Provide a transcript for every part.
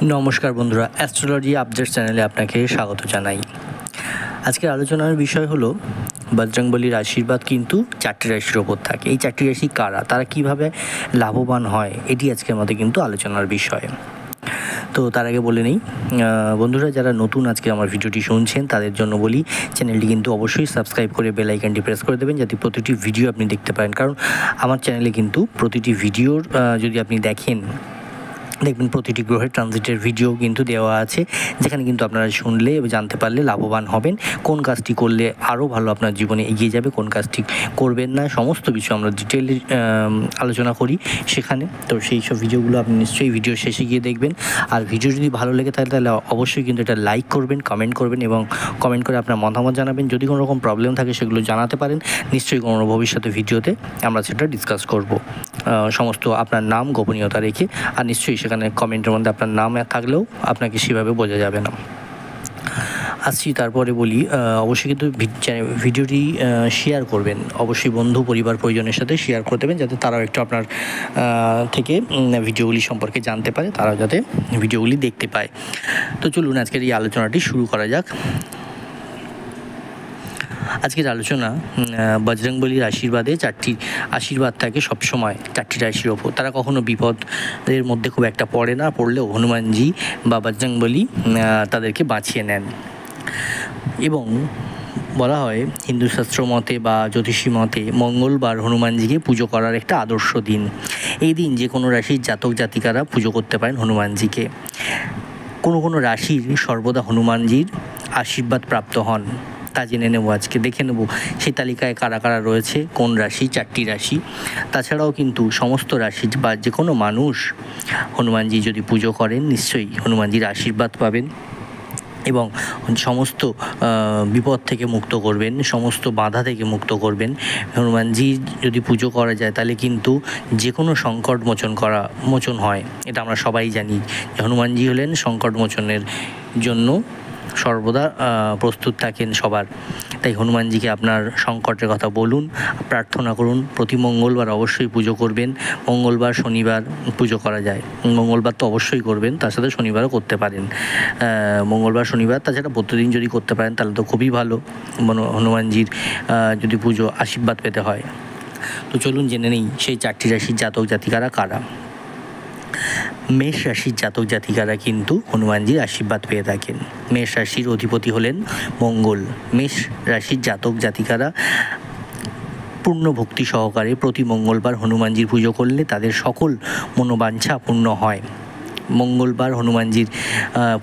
নমস্কার বন্ধুরা, astrology update চ্যানেলে আপনাকে স্বাগত জানাই। আজকের আলোচনার বিষয় হলো বজরংবলীর আশীর্বাদ কিন্তু 4টি রাশির ওপর থাকে। এই 4টি রাশি কারা, তারা কিভাবে লাভবান হয়, এটি আজকের মধ্যে কিন্তু আলোচনার বিষয়। তো তার আগে বলে নেই বন্ধুরা, যারা নতুন আজকে আমার ভিডিওটি শুনছেন তাদের জন্য বলি, চ্যানেলটি কিন্তু অবশ্যই সাবস্ক্রাইব করে বেল আইকনটি প্রেস করে দেবেন, যাতে প্রতিটি ভিডিও আপনি দেখতে পারেন। কারণ আমার চ্যানেলে কিন্তু প্রতিটি ভিডিওর যদি আপনি দেখবেন প্রতিটি গ্রহের ট্রানজিটের ভিডিও কিন্তু দেওয়া আছে, যেখানে কিন্তু আপনারা শুনলে জানতে পারলে লাভবান হবেন। কোন কাজটি করলে আরও ভালো আপনার জীবনে এগিয়ে যাবে, কোন কাজটি করবেন না, সমস্ত বিষয় আমরা ডিটেইলে আলোচনা করি সেখানে। তো সেই সব ভিডিওগুলো আপনি নিশ্চয়ই ভিডিও শেষে গিয়ে দেখবেন। আর ভিডিও যদি ভালো লেগে থাকে তাহলে অবশ্যই কিন্তু এটা লাইক করবেন, কমেন্ট করবেন এবং কমেন্ট করে আপনার মতামত জানাবেন। যদি কোনো রকম প্রবলেম থাকে সেগুলো জানাতে পারেন, নিশ্চয়ই কোনো ভবিষ্যতে ভিডিওতে আমরা সেটা ডিসকাস করব। সমস্ত আপনার নাম গোপনীয়তা রেখে, আর নিশ্চয়ই সেখানে কমেন্টের মধ্যে আপনার নাম থাকলেও আপনাকে সেভাবে বোঝা যাবে না। আসছি তারপরে বলি, অবশ্যই কিন্তু ভিডিওটি শেয়ার করবেন, অবশ্যই বন্ধু পরিবার পরিজনের সাথে শেয়ার করে দেবেন, যাতে তারাও একটু আপনার থেকে ভিডিওগুলি সম্পর্কে জানতে পারে, তারাও যাতে ভিডিওগুলি দেখতে পায়। তো চলুন আজকের এই আলোচনাটি শুরু করা যাক। আজকের আলোচনা বজরংবলীর আশীর্বাদে 4টি আশীর্বাদ থাকে সবসময় 4টি রাশির ওপর। তারা কখনো বিপদের মধ্যে খুব একটা পড়ে না, পড়লেও হনুমানজি বা বজরংবলী তাদেরকে বাঁচিয়ে নেন। এবং বলা হয় হিন্দু শাস্ত্র মতে বা জ্যোতিষী মতে মঙ্গলবার হনুমানজিকে পুজো করার একটা আদর্শ দিন। এই দিন যে কোনো রাশির জাতক জাতিকারা পুজো করতে পারেন হনুমানজিকে। কোনো রাশির সর্বদা হনুমানজির আশীর্বাদ প্রাপ্ত হন, তা জেনে নেব আজকে। দেখে নেব সেই তালিকায় কারা কারা রয়েছে, কোন রাশি, 4টি রাশি। তাছাড়াও কিন্তু সমস্ত রাশি বা যে কোনো মানুষ হনুমানজি যদি পুজো করেন, নিশ্চয়ই হনুমানজির আশীর্বাদ পাবেন এবং সমস্ত বিপদ থেকে মুক্ত করবেন, সমস্ত বাধা থেকে মুক্ত করবেন। হনুমানজি যদি পুজো করা যায় তাহলে কিন্তু যে কোনো সংকট মোচন হয়। এটা আমরা সবাই জানি, হনুমানজি হলেন সংকট মোচনের জন্য সর্বদা প্রস্তুত থাকেন সবার। তাই হনুমানজিকে আপনার সংকটের কথা বলুন, প্রার্থনা করুন। প্রতি মঙ্গলবার অবশ্যই পুজো করবেন। মঙ্গলবার শনিবার পুজো করা যায়, মঙ্গলবার তো অবশ্যই করবেন, তার সাথে শনিবারও করতে পারেন। মঙ্গলবার শনিবার তাছাড়া প্রতিদিন যদি করতে পারেন তাহলে তো খুবই ভালো, হনুমানজির যদি পুজো আশীর্বাদ পেতে হয়। তো চলুন জেনে নেই সেই 4টি রাশির জাতক জাতিকারা কারা। মেষ রাশির জাতক জাতিকারা কিন্তু হনুমানজির আশীর্বাদ পেয়ে থাকেন। মেষ রাশির অধিপতি হলেন মঙ্গল। মেষ রাশির জাতক জাতিকারা পূর্ণ ভক্তি সহকারে প্রতি মঙ্গলবার হনুমানজির পুজো করলে তাদের সকল মনোবাঞ্ছা পূর্ণ হয়। মঙ্গলবার হনুমানজির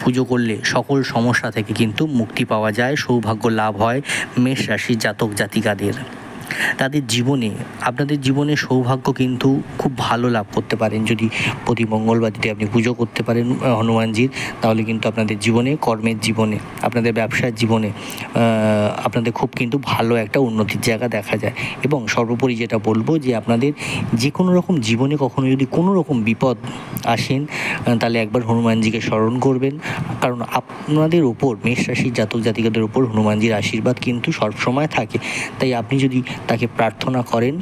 পুজো করলে সকল সমস্যা থেকে কিন্তু মুক্তি পাওয়া যায়, সৌভাগ্য লাভ হয় মেষ রাশির জাতক জাতিকাদের। আপনাদের জীবনে সৌভাগ্য কিন্তু খুব ভালো লাভ করতে পারেন যদি প্রতি মঙ্গলবার যদি আপনি পুজো করতে পারেন হনুমানজির, তাহলে কিন্তু আপনাদের জীবনে, কর্মের জীবনে, আপনাদের ব্যবসার জীবনে আপনাদের খুব কিন্তু ভালো একটা উন্নতির জায়গা দেখা যায়। এবং সর্বোপরি যেটা বলবো যে আপনাদের যে কোনো রকম জীবনে কখনো যদি কোনো রকম বিপদ আসেন তাহলে একবার হনুমানজিকে স্মরণ করবেন, কারণ আপনাদের ওপর, মেষ রাশির জাতক জাতিকাদের ওপর হনুমানজির আশীর্বাদ কিন্তু সবসময় থাকে। তাই আপনি যদি তাকে প্রার্থনা করেন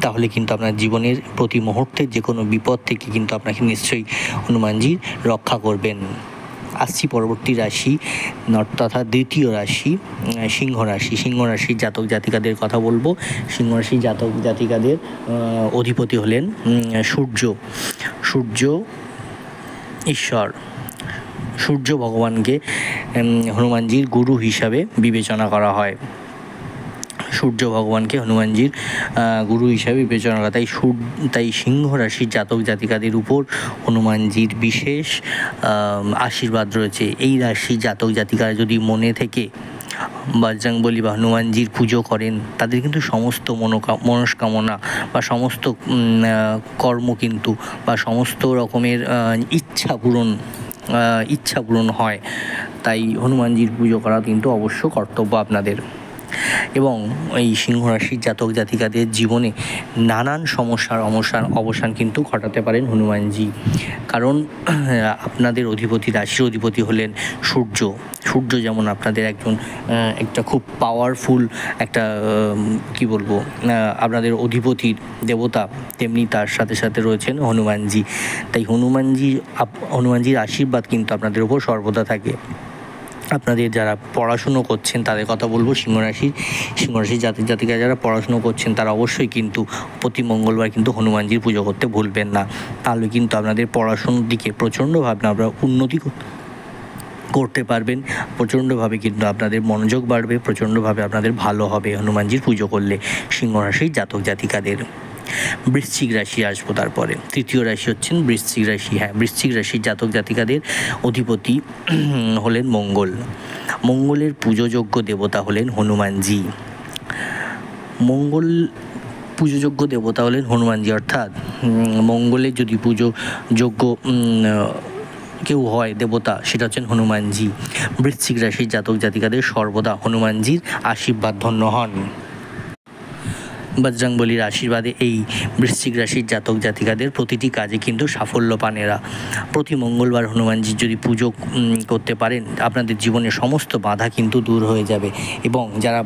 তাহলে কিন্তু আপনার জীবনের প্রতি মুহূর্তের যে কোনো বিপদ থেকে কিন্তু আপনাকে নিশ্চয়ই হনুমানজি রক্ষা করবেন। আসছি পরবর্তী রাশি তথা দ্বিতীয় রাশি সিংহ রাশি। সিংহ রাশির জাতক জাতিকাদের কথা বলবো। সিংহ রাশির জাতক জাতিকাদের অধিপতি হলেন সূর্য ঈশ্বর। সূর্য ভগবানকে হনুমানজির গুরু হিসাবে বিবেচনা করা হয়। সূর্য ভগবানকে হনুমানজির গুরু হিসাবে বিবেচনা করা, তাই সিংহ রাশির জাতক জাতিকাদের উপর হনুমানজির বিশেষ আশীর্বাদ রয়েছে। এই রাশির জাতক জাতিকারা যদি মনে থেকে বজরংবলী বা হনুমানজির পুজো করেন, তাদের কিন্তু সমস্ত মনস্কামনা বা সমস্ত কর্ম কিন্তু বা সমস্ত রকমের ইচ্ছা পূরণ হয়। তাই হনুমানজির পুজো করা কিন্তু অবশ্য কর্তব্য আপনাদের। এবং এই সিংহ রাশির জাতক জাতিকাদের জীবনে নানান সমস্যার অবসান কিন্তু ঘটাতে পারেন হনুমানজি। কারণ আপনাদের অধিপতি, রাশির অধিপতি হলেন সূর্য। সূর্য যেমন আপনাদের একটা খুব পাওয়ারফুল একটা কি বলবো আপনাদের অধিপতির দেবতা, তেমনি তার সাথে সাথে রয়েছেন হনুমানজি। তাই হনুমানজির আশীর্বাদ কিন্তু আপনাদের উপর সর্বদা থাকে। আপনাদের যারা পড়াশুনো করছেন তাদের কথা বলবো, সিংহরাশির জাতক জাতিকা যারা পড়াশুনো করছেন তারা অবশ্যই কিন্তু প্রতি মঙ্গলবার কিন্তু হনুমানজির পুজো করতে ভুলবেন না। তাহলে কিন্তু আপনাদের পড়াশুনোর দিকে প্রচণ্ডভাবে আপনারা উন্নতি করতে পারবেন, প্রচণ্ডভাবে কিন্তু আপনাদের মনোযোগ বাড়বে, প্রচণ্ডভাবে আপনাদের ভালো হবে হনুমানজির পুজো করলে সিংহরাশির জাতক জাতিকাদের। বৃশ্চিক রাশি আসবো তারপরে। তৃতীয় রাশি হচ্ছেন বৃশ্চিক রাশি। বৃশ্চিক রাশির জাতক জাতিকাদের অধিপতি হলেন মঙ্গল। মঙ্গলের পুজোযোগ্য দেবতা হলেন হনুমানজি। মঙ্গল পুজোযোগ্য দেবতা হলেন হনুমানজি, অর্থাৎ মঙ্গলের যদি পুজোযোগ্য কেউ হয় দেবতা, সেটা হচ্ছেন হনুমানজি। বৃশ্চিক রাশির জাতক জাতিকাদের সর্বদা হনুমানজির আশীর্বাদ ধন্য হন। বজরংবলীর আশীর্বাদে এই বৃশ্চিক রাশির জাতক জাতিকাদের প্রতিটি কাজে কিন্তু সাফল্য পান এরা। প্রতি মঙ্গলবার হনুমানজির যদি পুজো করতে পারেন, আপনাদের জীবনের সমস্ত বাধা কিন্তু দূর হয়ে যাবে। এবং যারা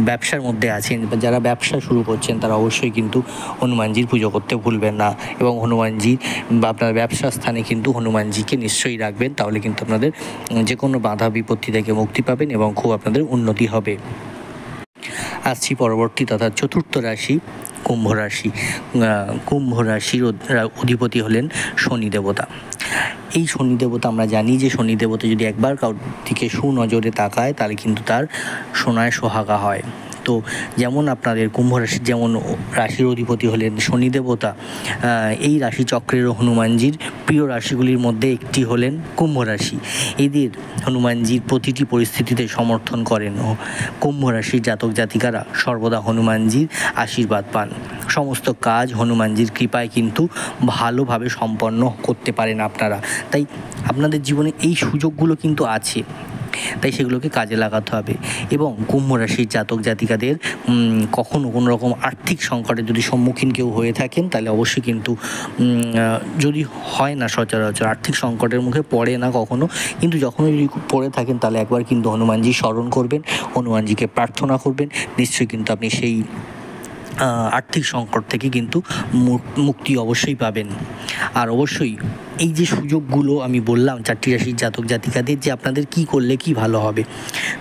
ব্যবসার মধ্যে আছেন বা যারা ব্যবসা শুরু করছেন তারা অবশ্যই কিন্তু হনুমানজির পুজো করতে ভুলবেন না। এবং হনুমানজির বা আপনার ব্যবসা স্থানে কিন্তু হনুমানজিকে নিশ্চয়ই রাখবেন, তাহলে কিন্তু আপনাদের যে কোনো বাধা বিপত্তি থেকে মুক্তি পাবেন এবং খুব আপনাদের উন্নতি হবে। আসছি পরবর্তী তথা চতুর্থ রাশি কুম্ভ রাশি। কুম্ভ রাশির অধিপতি হলেন শনি দেবতা। এই শনি দেবতা, আমরা জানি যে শনি দেবতা যদি একবার কারোর দিকে সুনজরে তাকায় তাহলে কিন্তু তার সোনায় সোহাগা হয়। তো যেমন আপনাদের কুম্ভ রাশির যেমন রাশির অধিপতি হলেন শনি দেবতা, এই রাশি চক্রের হনুমানজির প্রিয় রাশিগুলির মধ্যে একটি হলেন কুম্ভ রাশি। এদের হনুমানজির প্রতিটি পরিস্থিতিতে সমর্থন করেন। কুম্ভ রাশির জাতক জাতিকারা সর্বদা হনুমানজির আশীর্বাদ পান। সমস্ত কাজ হনুমানজির কৃপায় কিন্তু ভালোভাবে সম্পন্ন করতে পারেন আপনারা। তাই আপনাদের জীবনে এই সুযোগগুলো কিন্তু আছে, তাই সেগুলোকে কাজে লাগাতে হবে। এবং কুম্ভ রাশির জাতক জাতিকাদের কখনও কোনো রকম আর্থিক সংকটের যদি সম্মুখীন কেউ হয়ে থাকেন তাহলে অবশ্যই কিন্তু, যদি হয় না সচরাচর আর্থিক সংকটের মুখে পড়ে না কখনো, কিন্তু যখনই যদি পড়ে থাকেন তাহলে একবার কিন্তু হনুমানজি স্মরণ করবেন, হনুমানজিকে প্রার্থনা করবেন, নিশ্চয়ই কিন্তু আপনি সেই আর্থিক সংকট থেকে কিন্তু মুক্তি অবশ্যই পাবেন। আর অবশ্যই এই যে সুযোগগুলো আমি বললাম চারটি রাশির জাতক জাতিকাদের, যে আপনাদের কি করলে কি ভালো হবে,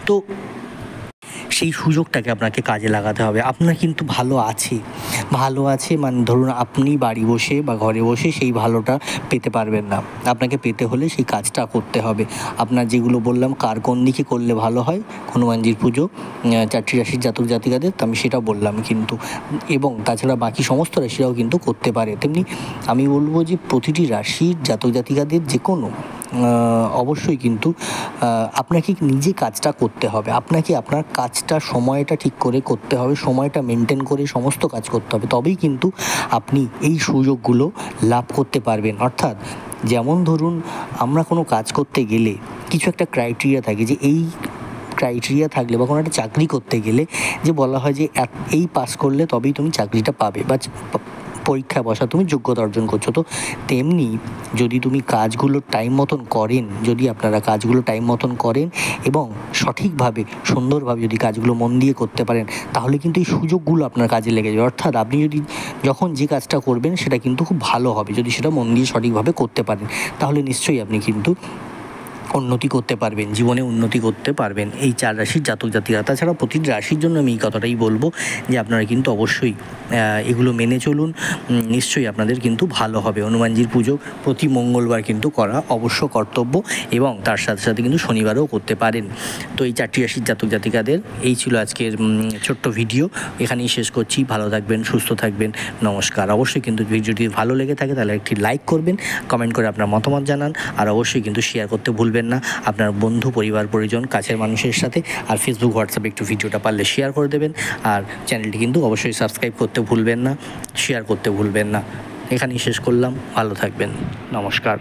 তো সেই সুযোগটাকে আপনাকে কাজে লাগাতে হবে। আপনার কিন্তু ভালো আছে মানে ধরুন আপনি বাড়ি বসে বা ঘরে বসে সেই ভালোটা পেতে পারবেন না, আপনাকে পেতে হলে সেই কাজটা করতে হবে। আপনার যেগুলো বললাম কোন দিকে করলে ভালো হয় হনুমানজির পুজো চারটি রাশির জাতক জাতিকাদের, তো আমি সেটা বললাম কিন্তু। এবং তাছাড়া বাকি সমস্ত রাশিরাও কিন্তু করতে পারে। তেমনি আমি বলবো যে প্রতিটি রাশির জাতক জাতিকাদের যে কোনো অবশ্যই কিন্তু আপনাকে নিজে কাজটা করতে হবে। আপনাকে আপনার কাজটা সময়টা ঠিক করে করতে হবে, সময়টা মেনটেন করে সমস্ত কাজ করতে হবে, তবেই কিন্তু আপনি এই সুযোগগুলো লাভ করতে পারবেন। অর্থাৎ যেমন ধরুন আমরা কোনো কাজ করতে গেলে কিছু একটা ক্রাইটেরিয়া থাকে, যে এই ক্রাইটেরিয়া থাকলে বা কোনো একটা চাকরি করতে গেলে যে বলা হয় যে এই পাস করলে তবেই তুমি চাকরিটা পাবে বা পরীক্ষায় বসা তুমি যোগ্যতা অর্জন করছো। তো তেমনি যদি তুমি কাজগুলো টাইম মতন করেন, যদি আপনারা কাজগুলো টাইম মতন করেন এবং সঠিকভাবে সুন্দরভাবে যদি কাজগুলো মন দিয়ে করতে পারেন, তাহলে কিন্তু এই সুযোগগুলো আপনার কাজে লেগে যাবে। অর্থাৎ আপনি যদি যখন যে কাজটা করবেন সেটা কিন্তু খুব ভালো হবে, যদি সেটা মন দিয়ে সঠিকভাবে করতে পারেন, তাহলে নিশ্চয়ই আপনি কিন্তু উন্নতি করতে পারবেন, জীবনে উন্নতি করতে পারবেন এই চার রাশির জাতক জাতিকা। তাছাড়া প্রতিটি রাশির জন্য আমি এই কথাটাই বলবো যে আপনারা কিন্তু অবশ্যই এগুলো মেনে চলুন, নিশ্চয়ই আপনাদের কিন্তু ভালো হবে। হনুমানজির পুজো প্রতি মঙ্গলবার কিন্তু করা অবশ্য কর্তব্য, এবং তার সাথে সাথে কিন্তু শনিবারও করতে পারেন। তো এই চারটি রাশির জাতক জাতিকাদের এই ছিল আজকের ছোট্ট ভিডিও, এখানেই শেষ করছি। ভালো থাকবেন, সুস্থ থাকবেন, নমস্কার। অবশ্যই কিন্তু ভিডিওটি ভালো লেগে থাকে তাহলে একটি লাইক করবেন, কমেন্ট করে আপনার মতামত জানান, আর অবশ্যই কিন্তু শেয়ার করতে ভুলবেন না আপনার বন্ধু পরিবার পরিজন কাছের মানুষের সাথে। আর ফেসবুক হোয়াটসঅ্যাপে একটু ভিডিওটা পারলে শেয়ার করে দেবেন, আর চ্যানেলটি কিন্তু অবশ্যই সাবস্ক্রাইব করতে ভুলবেন না, শেয়ার করতে ভুলবেন না। এখানেই শেষ করলাম, ভালো থাকবেন, নমস্কার।